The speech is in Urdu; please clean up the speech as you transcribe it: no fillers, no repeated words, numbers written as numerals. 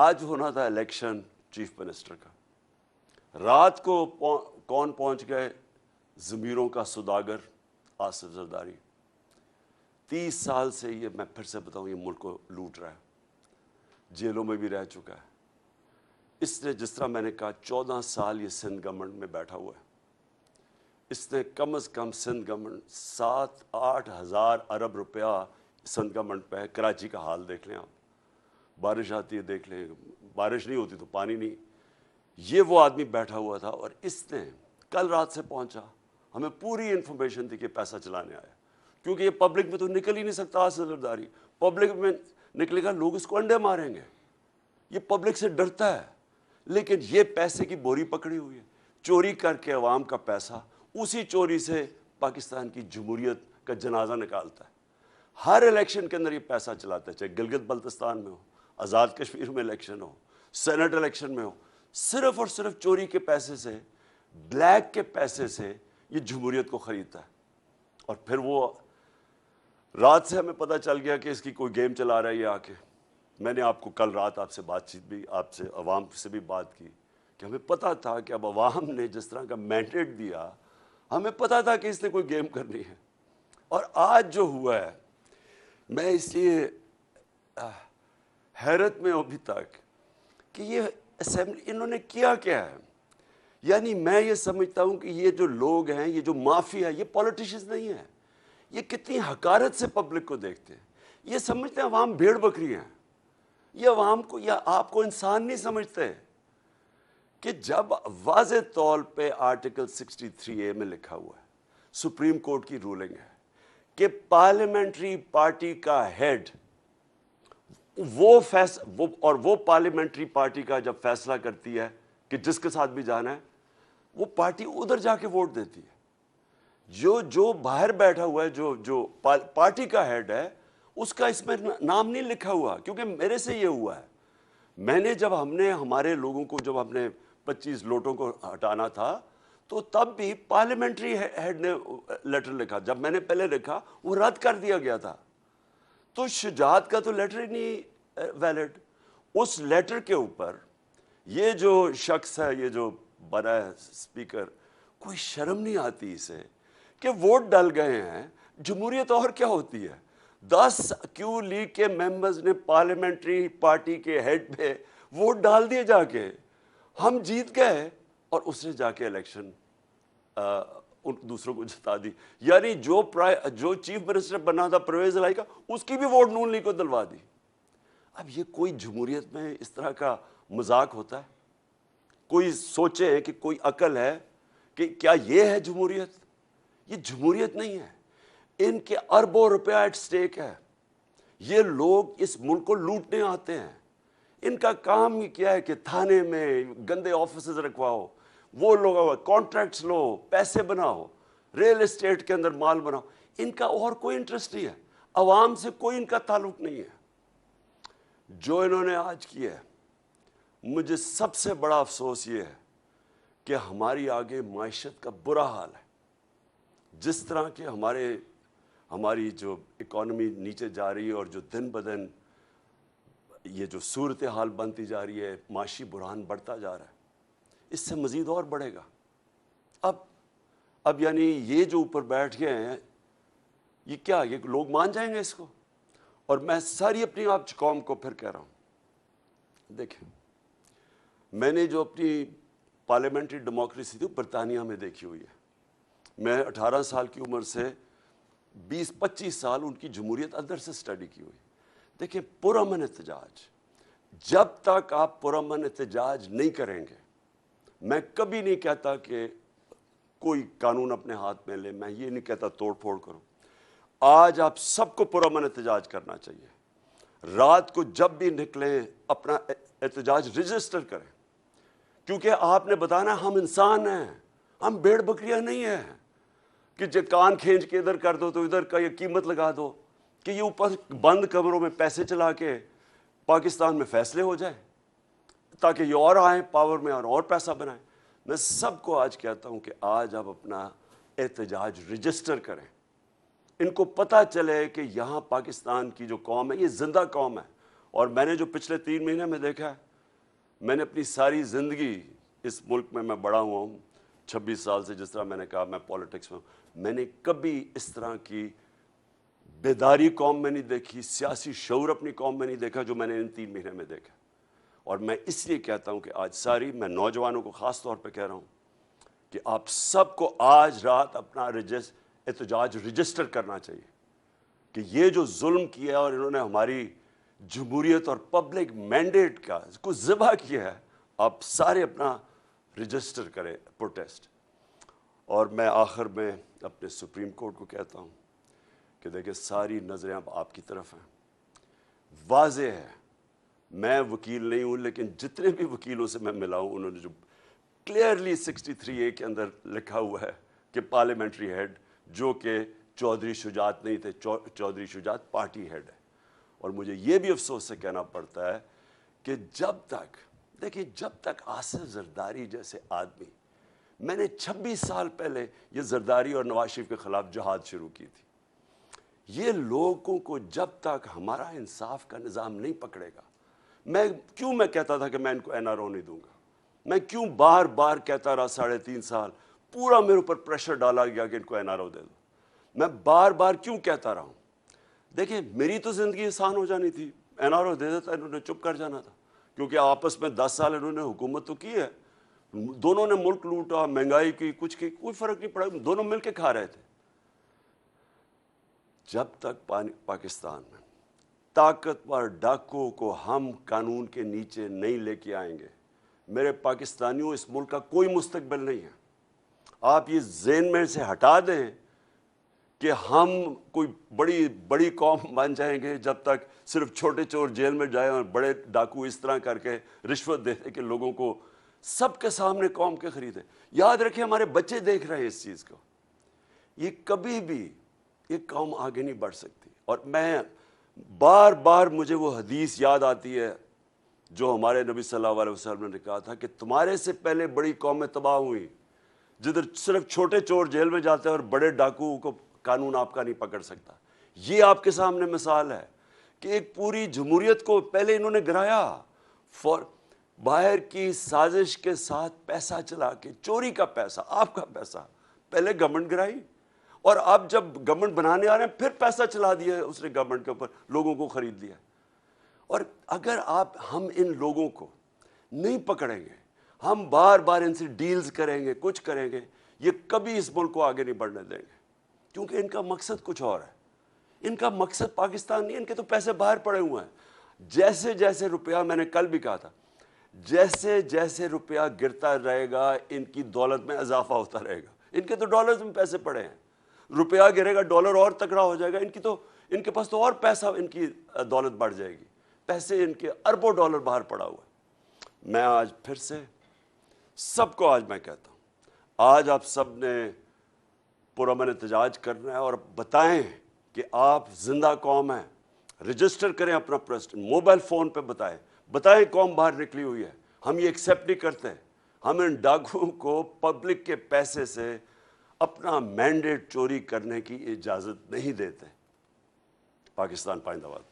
آج ہونا تھا الیکشن چیف منسٹر کا. رات کو کون پہنچ گئے؟ ضمیروں کا سوداگر آصف زرداری. 30 سال سے یہ، میں پھر سے بتاؤں، یہ ملک کو لوٹ رہا ہے، جیلوں میں بھی رہ چکا ہے. اس نے، جس طرح میں نے کہا، 14 سال یہ سندھ گورنمنٹ میں بیٹھا ہوا ہے. اس نے کم از کم سندھ گورنمنٹ 7-8 ہزار ارب روپیہ سندھ گورنمنٹ پہ ہے. کراچی کا حال دیکھ لیں آپ، بارش آتی ہے دیکھ لیں، بارش نہیں ہوتی تو پانی نہیں. یہ وہ آدمی بیٹھا ہوا تھا، اور اس نے کل رات سے پہنچا. ہمیں پوری انفارمیشن تھی کہ پیسہ چلانے آیا، کیونکہ یہ پبلک میں تو نکل ہی نہیں سکتا. آصف زرداری پبلک میں نکلے گا، لوگ اس کو انڈے ماریں گے. یہ پبلک سے ڈرتا ہے، لیکن یہ پیسے کی بوری پکڑی ہوئی ہے، چوری کر کے عوام کا پیسہ. اسی چوری سے پاکستان کی جمہوریت کا جنازہ نکالتا ہے. ہر الیکشن کے اندر یہ پیسہ چلاتا ہے، چاہے گلگت بلتستان میں ہو، آزاد کشمیر میں الیکشن ہو، سینٹ الیکشن میں ہو. صرف اور صرف چوری کے پیسے سے، بلیک کے پیسے سے یہ جمہوریت کو خریدتا ہے. اور پھر وہ رات سے ہمیں پتہ چل گیا کہ اس کی کوئی گیم چلا رہا ہے یہ آ کے. میں نے آپ کو کل رات آپ سے بات چیت بھی، آپ سے عوام سے بھی بات کی کہ ہمیں پتہ تھا کہ اب عوام نے جس طرح کا مینڈیٹ دیا، ہمیں پتہ تھا کہ اس نے کوئی گیم کرنی ہے. اور آج جو ہوا ہے، میں اس لیے حیرت میں ہوں ابھی تک کہ یہ اسمبلی انہوں نے کیا کیا ہے. یعنی میں یہ سمجھتا ہوں کہ یہ جو لوگ ہیں، یہ جو مافیا، یہ پولیٹیشنز نہیں ہیں. یہ کتنی حقارت سے پبلک کو دیکھتے ہیں. یہ سمجھتے ہیں عوام بھیڑ بکری ہیں. یہ عوام کو یا آپ کو انسان نہیں سمجھتے کہ جب واضح طور پہ آرٹیکل 63A میں لکھا ہوا ہے، سپریم کورٹ کی رولنگ ہے کہ پارلیمنٹری پارٹی کا ہیڈ وہ پارلیمنٹری پارٹی کا جب فیصلہ کرتی ہے کہ جس کے ساتھ بھی جانا ہے، وہ پارٹی ادھر جا کے ووٹ دیتی ہے. جو باہر بیٹھا ہوا ہے، جو پارٹی کا ہیڈ ہے، اس کا اس میں نام نہیں لکھا ہوا. کیونکہ میرے سے یہ ہوا ہے، میں نے جب ہم نے ہمارے لوگوں کو، جب ہم نے 25 لوٹوں کو ہٹانا تھا، تو تب بھی پارلیمنٹری ہیڈ نے لیٹر لکھا. جب میں نے پہلے لکھا، وہ رد کر دیا گیا تھا. تو شجاعت کا تو لیٹر ہی نہیں ویلڈ. اس لیٹر کے اوپر یہ جو شخص ہے، یہ جو بنا ہے اسپیکر، کوئی شرم نہیں آتی اسے کہ ووٹ ڈل گئے ہیں. جمہوریت اور کیا ہوتی ہے؟ 10 کیو لیگ کے ممبرز نے پارلیمنٹری پارٹی کے ہیڈ پہ ووٹ ڈال دیے جا کے. ہم جیت گئے، اور اس نے جا کے الیکشن ان دوسروں کو جتا دی. یعنی جو چیف منسٹر بنا تھا پرویز الہی کا، اس کی بھی ووٹ نون لیگ کو دلوا دی. اب یہ کوئی جمہوریت میں اس طرح کا مذاق ہوتا ہے؟ کوئی سوچے کہ کوئی عقل ہے کہ کیا یہ ہے جمہوریت؟ یہ جمہوریت نہیں ہے. ان کے اربوں روپیہ ایٹ سٹیک ہے. یہ لوگ اس ملک کو لوٹنے آتے ہیں. ان کا کام ہی کیا ہے کہ تھانے میں گندے آفیسز رکھواؤ، وہ لوگ کانٹریکٹس لو، پیسے بناؤ، ریل اسٹیٹ کے اندر مال بناؤ. ان کا اور کوئی انٹرسٹ نہیں ہے. عوام سے کوئی ان کا تعلق نہیں ہے. جو انہوں نے آج کیا ہے، مجھے سب سے بڑا افسوس یہ ہے کہ ہماری آگے معیشت کا برا حال ہے. جس طرح کہ ہماری جو اکانومی نیچے جا رہی ہے، اور جو دن بدن یہ جو صورتحال بنتی جا رہی ہے، معاشی بحران بڑھتا جا رہا ہے، اس سے مزید اور بڑھے گا. اب یعنی یہ جو اوپر بیٹھ گئے ہیں، یہ کیا، یہ لوگ مان جائیں گے اس کو؟ اور میں ساری اپنی آپ قوم کو پھر کہہ رہا ہوں، دیکھیں، میں نے جو اپنی پارلیمنٹری ڈیموکریسی تھی برطانیہ میں دیکھی ہوئی ہے. میں 18 سال کی عمر سے 20-25 سال ان کی جمہوریت اندر سے اسٹڈی کی ہوئی. دیکھیں، پرامن احتجاج، جب تک آپ پرامن احتجاج نہیں کریں گے، میں کبھی نہیں کہتا کہ کوئی قانون اپنے ہاتھ میں لے، میں یہ نہیں کہتا توڑ پھوڑ کرو. آج آپ سب کو پرامن احتجاج کرنا چاہیے. رات کو جب بھی نکلیں، اپنا احتجاج رجسٹر کریں، کیونکہ آپ نے بتانا ہم انسان ہیں، ہم بھیڑ بکریاں نہیں ہیں کہ جو کان کھینچ کے ادھر کر دو تو ادھر کا یہ قیمت لگا دو کہ یہ اوپر بند کمروں میں پیسے چلا کے پاکستان میں فیصلے ہو جائے تاکہ یہ اور آئیں پاور میں اور پیسہ بنائیں. میں سب کو آج کہتا ہوں کہ آج آپ اپنا احتجاج رجسٹر کریں. ان کو پتہ چلے کہ یہاں پاکستان کی جو قوم ہے، یہ زندہ قوم ہے. اور میں نے جو پچھلے 3 مہینے میں دیکھا ہے، میں نے اپنی ساری زندگی اس ملک میں بڑا ہوا ہوں 26 سال سے، جس طرح میں نے کہا میں پالیٹکس میں ہوں، میں نے کبھی اس طرح کی بیداری قوم میں نہیں دیکھی، سیاسی شعور اپنی قوم میں نہیں دیکھا جو میں نے ان 3 مہینے میں دیکھا. اور میں اس لیے کہتا ہوں کہ آج ساری، میں نوجوانوں کو خاص طور پہ کہہ رہا ہوں کہ آپ سب کو آج رات اپنا احتجاج رجسٹر کرنا چاہیے کہ یہ جو ظلم کیا اور انہوں نے ہماری جمہوریت اور پبلک مینڈیٹ کا کو ذبح کیا ہے، آپ سارے اپنا رجسٹر کریں پروٹیسٹ. اور میں آخر میں اپنے سپریم کورٹ کو کہتا ہوں کہ دیکھیں ساری نظریں اب آپ کی طرف ہیں. واضح ہے، میں وکیل نہیں ہوں لیکن جتنے بھی وکیلوں سے میں ملا ہوں انہوں نے جو کلیئرلی 63A کے اندر لکھا ہوا ہے کہ پارلیمنٹری ہیڈ، جو کہ چودھری شجاعت نہیں تھے، چودھری شجاعت پارٹی ہیڈ ہے. اور مجھے یہ بھی افسوس سے کہنا پڑتا ہے کہ جب تک، دیکھیں جب تک آصف زرداری جیسے آدمی، میں نے 26 سال پہلے یہ زرداری اور نواز شریف کے خلاف جہاد شروع کی تھی. یہ لوگوں کو جب تک ہمارا انصاف کا نظام نہیں پکڑے گا، میں کہتا تھا کہ میں ان کو NRO نہیں دوں گا، میں کیوں بار بار کہتا رہا 3.5 سال، پورا میرے اوپر پریشر ڈالا گیا کہ ان کو NRO دے دو. میں بار بار کیوں کہتا رہا ہوں؟ دیکھیں میری تو زندگی آسان ہو جانی تھی، NRO دے دیتا، انہوں نے چپ کر جانا تھا، کیونکہ آپس میں 10 سال انہوں نے حکومت تو کی ہے، دونوں نے ملک لوٹا، مہنگائی کی، کچھ کی، کوئی فرق نہیں پڑا، دونوں مل کے کھا رہے تھے. جب تک پاکستان میں طاقتور ڈاکو کو ہم قانون کے نیچے نہیں لے کے آئیں گے، میرے پاکستانیوں اس ملک کا کوئی مستقبل نہیں ہے. آپ یہ ذہن میں سے ہٹا دیں کہ ہم کوئی بڑی قوم بن جائیں گے جب تک صرف چھوٹے چور جیل میں جائیں اور بڑے ڈاکو اس طرح کر کے رشوت دے دیں کہ لوگوں کو سب کے سامنے قوم کے خریدیں. یاد رکھیں ہمارے بچے دیکھ رہے ہیں اس چیز کو. یہ کبھی بھی یہ قوم آگے نہیں بڑھ سکتی. اور میں بار بار مجھے وہ حدیث یاد آتی ہے جو ہمارے نبی صلی اللہ علیہ وسلم نے کہا تھا کہ تمہارے سے پہلے بڑی قومیں تباہ ہوئیں جدھر صرف چھوٹے چور جیل میں جاتے ہیں اور بڑے ڈاکو کو قانون آپ کا نہیں پکڑ سکتا. یہ آپ کے سامنے مثال ہے کہ ایک پوری جمہوریت کو پہلے انہوں نے گرایا، باہر کی سازش کے ساتھ پیسہ چلا کے، چوری کا پیسہ، آپ کا پیسہ، پہلے گورنمنٹ گرائی، اور اب جب گورنمنٹ بنانے آ رہے ہیں پھر پیسہ چلا دیا اس نے گورنمنٹ کے اوپر، لوگوں کو خرید لیا. اور اگر ہم ان لوگوں کو نہیں پکڑیں گے، ہم بار بار ان سے ڈیلز کریں گے، کچھ کریں گے، یہ کبھی اس ملک کو آگے نہیں بڑھنے دیں گے، کیونکہ ان کا مقصد کچھ اور ہے. ان کا مقصد پاکستان نہیں، ان کے تو پیسے باہر پڑے ہوئے ہیں. جیسے جیسے روپیہ، میں نے کل بھی کہا تھا، جیسے جیسے روپیہ گرتا رہے گا ان کی دولت میں اضافہ ہوتا رہے گا. ان کے تو ڈالرز میں پیسے پڑے ہیں، روپیہ گرے گا ڈالر اور تکڑا ہو جائے گا، ان کے پاس تو اور پیسہ، ان کی دولت بڑھ جائے گی. پیسے ان کے اربوں ڈالر باہر پڑا ہوا ہے. میں آج پھر سے سب کو آج میں کہتا ہوں، آج آپ سب نے پرامن احتجاج کرنا ہے اور بتائیں کہ آپ زندہ قوم ہیں. رجسٹر کریں اپنا پریسٹن، موبائل فون پہ بتائیں قوم باہر نکلی ہوئی ہے. ہم یہ ایکسیپٹ نہیں کرتے، ہم ان ڈاکوؤں کو پبلک کے پیسے سے اپنا مینڈیٹ چوری کرنے کی اجازت نہیں دیتے. پاکستان پائندہ باد.